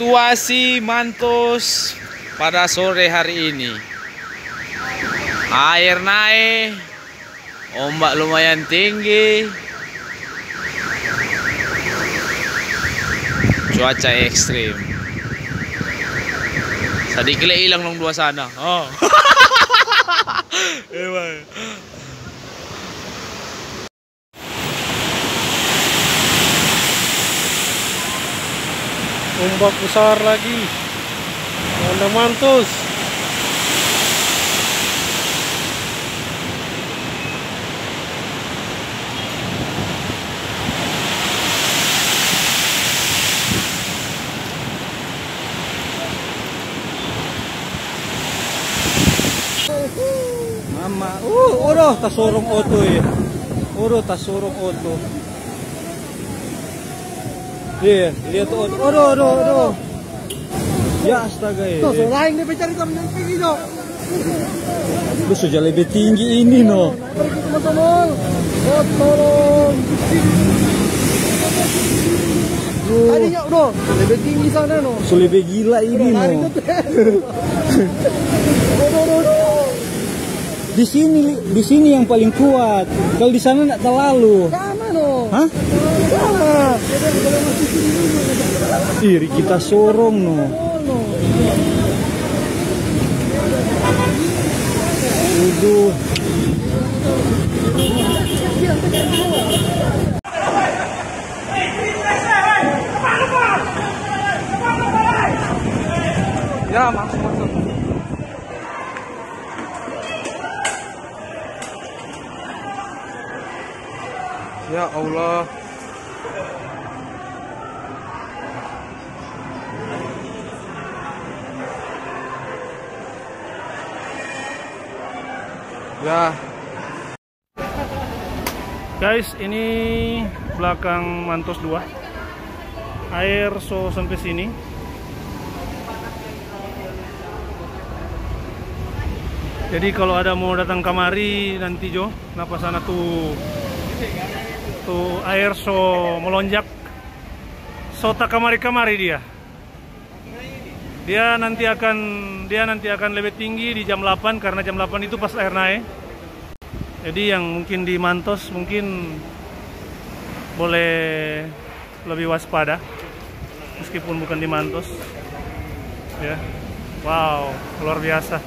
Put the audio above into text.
Situasi Mantos pada sore hari ini. Air naik, ombak lumayan tinggi, cuaca ekstrim. Sedikit hilang dong dua sana. Oh. Ombak besar lagi. Ada Mantos. Mama, udah tasurong auto ya. Udah tasurong auto. Iya, lihat tuh. Aduh. Ya astaga ya. Tuh, lain dia mencari kami yang tinggi no. Itu sudah lebih tinggi ini no. Teman-teman, tolong. Tadinya udah lebih tinggi sana no. Sudah lebih gila ini no. Di sini yang paling kuat. Kalau di sana nggak terlalu. Sama no. Hah? Sama. Iri kita sorong no. Udah. Ya, masuk. Ya Allah. Ya. Guys, ini belakang Mantos 2. Air sampai sini. Jadi kalau ada mau datang kamari nanti Jo, napa sana tuh air melonjak. Tak kamari dia nanti akan lebih tinggi di jam 8 karena jam 8 itu pas air naik. Jadi yang mungkin di Mantos mungkin boleh lebih waspada meskipun bukan di Mantos. Ya. Wow, luar biasa.